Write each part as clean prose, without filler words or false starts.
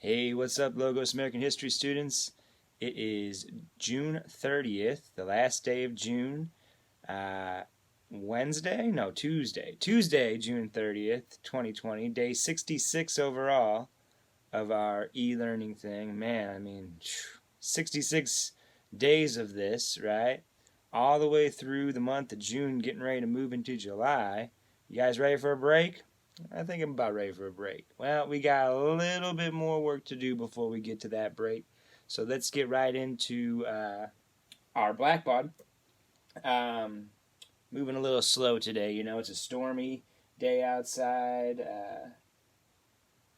Hey, what's up, Logos American History students? It is June 30th, the last day of June. Uh, Wednesday? No, Tuesday. Tuesday, June 30th, 2020. Day 66 overall of our e-learning thing. Man, 66 days of this, right? All the way through the month of June, getting ready to move into July. You guys ready for a break? I think I'm about ready for a break. Well, we got a little bit more work to do before we get to that break. So let's get right into our Blackbaud. Um, Moving a little slow today. You know, it's a stormy day outside.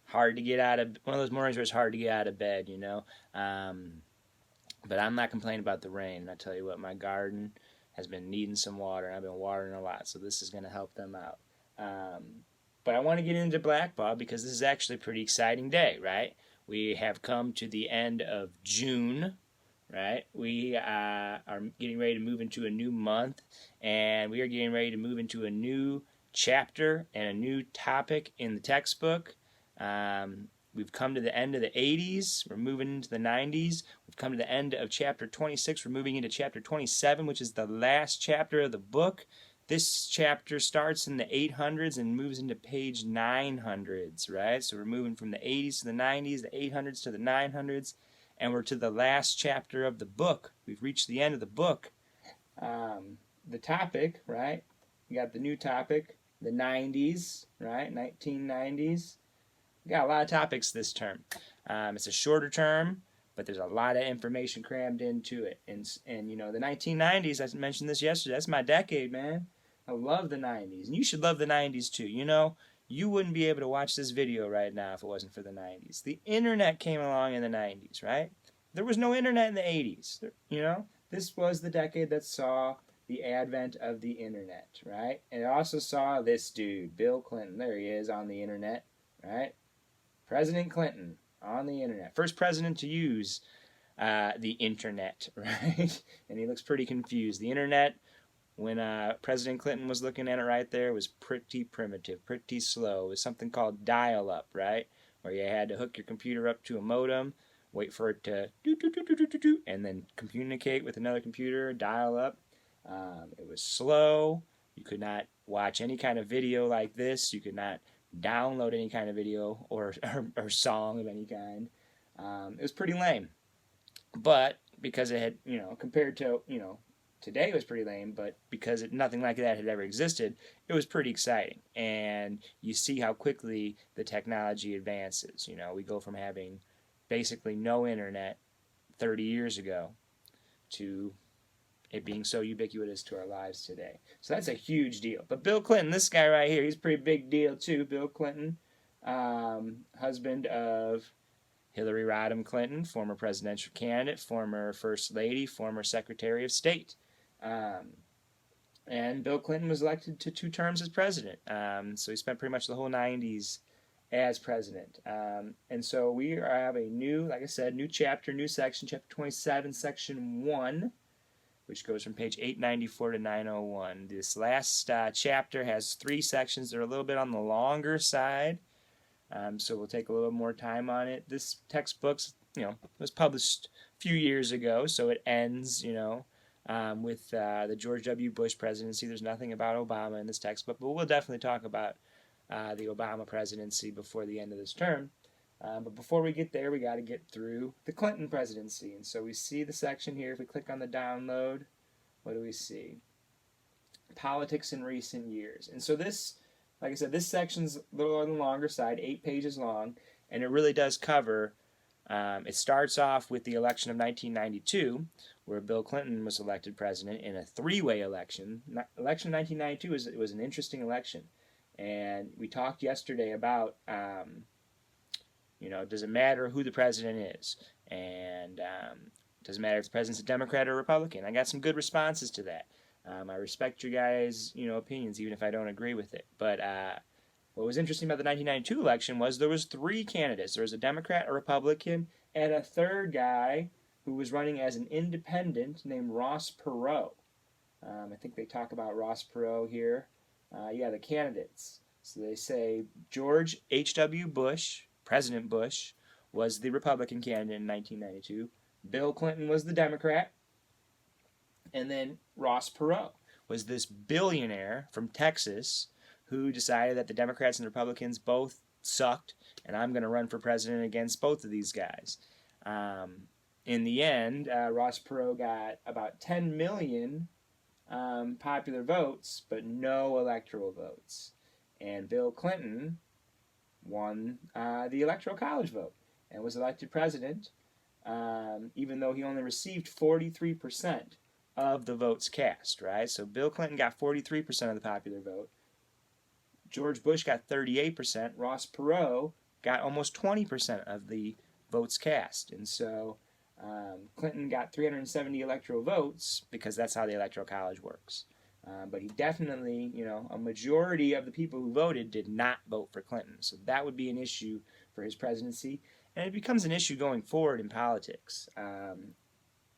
Hard to get out of one of those mornings where it's hard to get out of bed. Um, but I'm not complaining about the rain. I tell you what, my garden has been needing some water, and I've been watering a lot, so this is going to help them out. But I want to get into Blackbaud because this is actually a pretty exciting day, right? We have come to the end of June, right? We are getting ready to move into a new month, and we are getting ready to move into a new chapter and a new topic in the textbook. We've come to the end of the 80s. We're moving into the 90s. We've come to the end of chapter 26. We're moving into chapter 27, which is the last chapter of the book. This chapter starts in the 800s and moves into page 900s, right? So we're moving from the 80s to the 90s, the 800s to the 900s, and we're to the last chapter of the book. We've reached the end of the book. The topic, right? We got the new topic, the 90s, right? 1990s. We got a lot of topics this term. It's a shorter term, but there's a lot of information crammed into it. And you know, the 1990s, I mentioned this yesterday, that's my decade, man. I love the 90s. And you should love the 90s too. You know, you wouldn't be able to watch this video right now if it wasn't for the 90s. The internet came along in the 90s, right? There was no internet in the 80s. You know, this was the decade that saw the advent of the internet, right? And it also saw this dude, Bill Clinton. There he is on the internet, right? President Clinton on the internet. First president to use the internet, right? And he looks pretty confused. The internet, when President Clinton was looking at it right there, was pretty primitive, pretty slow. It was something called dial-up, right? Where you had to hook your computer up to a modem, wait for it to do, and then communicate with another computer, dial up. It was slow. You could not watch any kind of video like this. You could not download any kind of video or song of any kind. It was pretty lame. But because it had, you know, compared to, you know, today it was pretty lame, but because nothing like that had ever existed, it was pretty exciting. And you see how quickly the technology advances. You know, we go from having basically no internet 30 years ago to it being so ubiquitous to our lives today. So that's a huge deal. But Bill Clinton, this guy right here, he's a pretty big deal too. Bill Clinton, husband of Hillary Rodham Clinton, former presidential candidate, former First Lady, former Secretary of State. And Bill Clinton was elected to 2 terms as president. So he spent pretty much the whole 90s as president. And so we have a new, like I said, new chapter, new section, chapter 27, section 1, which goes from page 894 to 901. This last chapter has 3 sections. They're a little bit on the longer side, so we'll take a little more time on it. This textbook, you know, was published a few years ago, so it ends, you know, with the George W. Bush presidency. There's nothing about Obama in this textbook, but we'll definitely talk about the Obama presidency before the end of this term. But before we get there, we got to get through the Clinton presidency. And so we see the section here. If we click on the download, what do we see? Politics in recent years. And so this, like I said, this section's a little on the longer side, 8 pages long, and it really does cover, it starts off with the election of 1992, where Bill Clinton was elected president in a 3-way election. Election of 1992 was an interesting election. And we talked yesterday about you know, does it matter who the president is? And does it matter if the president's a Democrat or Republican? I got some good responses to that. I respect your guys', you know, opinions, even if I don't agree with it. But what was interesting about the 1992 election was there was 3 candidates. There was a Democrat, a Republican, and a third guy who was running as an independent named Ross Perot. I think they talk about Ross Perot here. Yeah, the candidates. So they say George H.W. Bush, President Bush, was the Republican candidate in 1992. Bill Clinton was the Democrat. And then Ross Perot was this billionaire from Texas who decided that the Democrats and the Republicans both sucked, and I'm going to run for president against both of these guys. In the end, Ross Perot got about 10 million popular votes, but no electoral votes. And Bill Clinton won the Electoral College vote and was elected president, even though he only received 43% of the votes cast, right? So Bill Clinton got 43% of the popular vote. George Bush got 38%. Ross Perot got almost 20% of the votes cast. And so Clinton got 370 electoral votes because that's how the Electoral College works. But he definitely, a majority of the people who voted did not vote for Clinton. So that would be an issue for his presidency. And it becomes an issue going forward in politics. That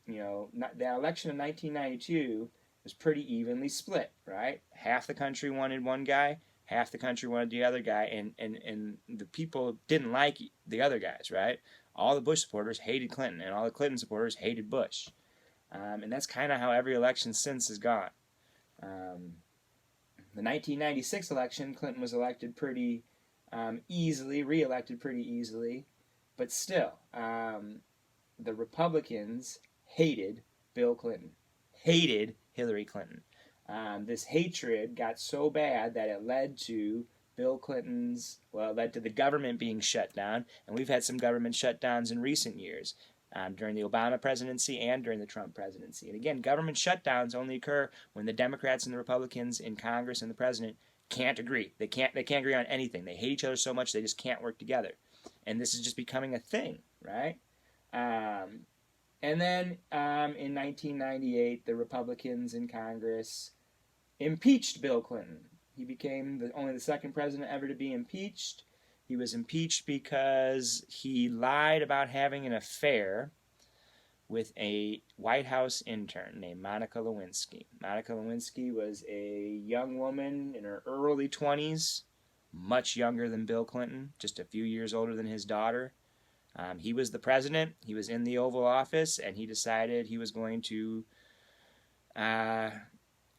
election of 1992 was pretty evenly split, right? Half the country wanted one guy, half the country wanted the other guy, and the people didn't like the other guys, right? All the Bush supporters hated Clinton, and all the Clinton supporters hated Bush. And that's kind of how every election since has gone. The 1996 election, Clinton was elected pretty easily, re-elected pretty easily, but still, the Republicans hated Bill Clinton, hated Hillary Clinton. This hatred got so bad that it led to led to the government being shut down, and we've had some government shutdowns in recent years, during the Obama presidency and during the Trump presidency. And again, government shutdowns only occur when the Democrats and the Republicans in Congress and the president can't agree. They can't agree on anything. They hate each other so much they just can't work together. And this is just becoming a thing, right? And then in 1998, the Republicans in Congress impeached Bill Clinton. He became only the second president ever to be impeached. He was impeached because he lied about having an affair with a White House intern named Monica Lewinsky. Monica Lewinsky was a young woman in her early 20s, much younger than Bill Clinton, just a few years older than his daughter. He was the president. He was in the Oval Office, and he decided he was going to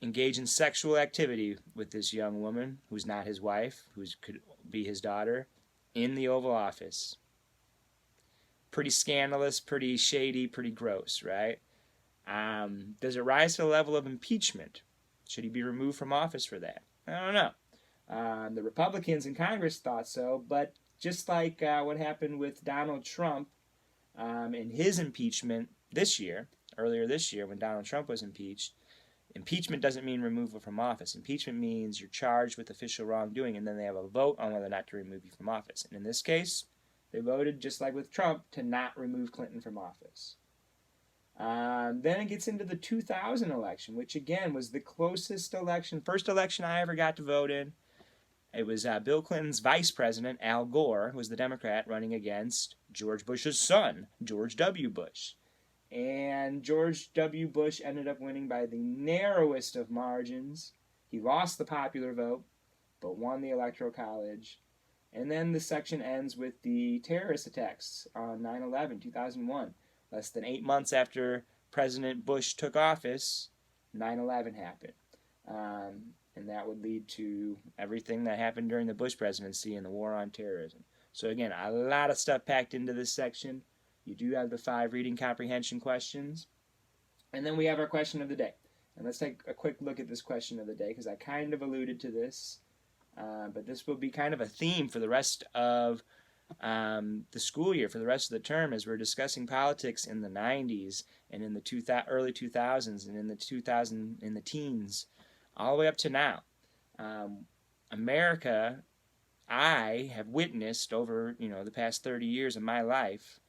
engage in sexual activity with this young woman, who's not his wife, who could be his daughter, in the Oval Office. Pretty scandalous, pretty shady, pretty gross, right? Does it rise to the level of impeachment? Should he be removed from office for that? I don't know. The Republicans in Congress thought so, but just like what happened with Donald Trump in his impeachment earlier this year when Donald Trump was impeached, impeachment doesn't mean removal from office. Impeachment means you're charged with official wrongdoing, and then they have a vote on whether or not to remove you from office. And in this case, they voted, just like with Trump, to not remove Clinton from office. Then it gets into the 2000 election, which again was the closest election, first election I ever got to vote in. It was Bill Clinton's vice president, Al Gore, who was the Democrat, running against George Bush's son, George W. Bush. And George W. Bush ended up winning by the narrowest of margins. He lost the popular vote, but won the Electoral College. And then the section ends with the terrorist attacks on 9/11, 2001. Less than 8 months after President Bush took office, 9/11 happened. And that would lead to everything that happened during the Bush presidency and the war on terrorism. So again, a lot of stuff packed into this section. You do have the 5 reading comprehension questions. And then we have our question of the day. And let's take a quick look at this question of the day, because I kind of alluded to this. But this will be kind of a theme for the rest of the school year, for the rest of the term, as we're discussing politics in the 90s and in the early 2000s and in the teens, all the way up to now. America, I have witnessed over the past 30 years of my life,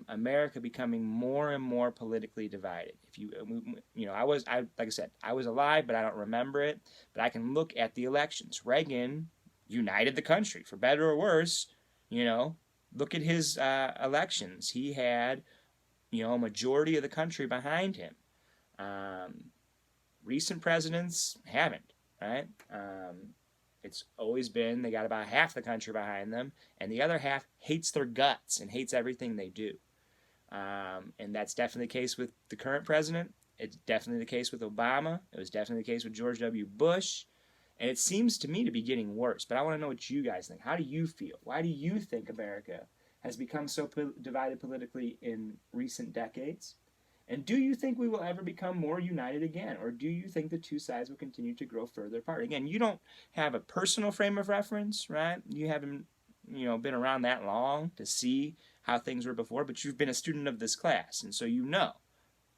America becoming more and more politically divided. Like I said, I was alive, but I don't remember it. But I can look at the elections. Reagan united the country, for better or worse. Look at his elections. He had, a majority of the country behind him. Recent presidents haven't, right? It's always been they got about half the country behind them, and the other half hates their guts and hates everything they do. And that's definitely the case with the current president. It's definitely the case with Obama. It was definitely the case with George W. Bush. And it seems to me to be getting worse. But I want to know what you guys think. How do you feel? Why do you think America has become so divided politically in recent decades? And do you think we will ever become more united again? Or do you think the two sides will continue to grow further apart? Again, you don't have a personal frame of reference, right? You haven't, been around that long to see how things were before, but you've been a student of this class, and so you know.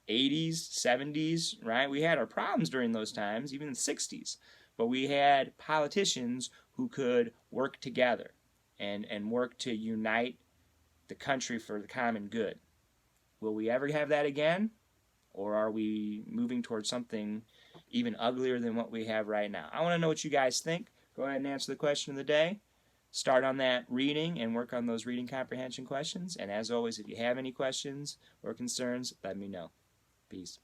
80s, 70s, right? We had our problems during those times, even the 60s. But we had politicians who could work together and work to unite the country for the common good. Will we ever have that again? Or are we moving towards something even uglier than what we have right now? I want to know what you guys think. Go ahead and answer the question of the day. Start on that reading and work on those reading comprehension questions. And as always, if you have any questions or concerns, let me know. Peace.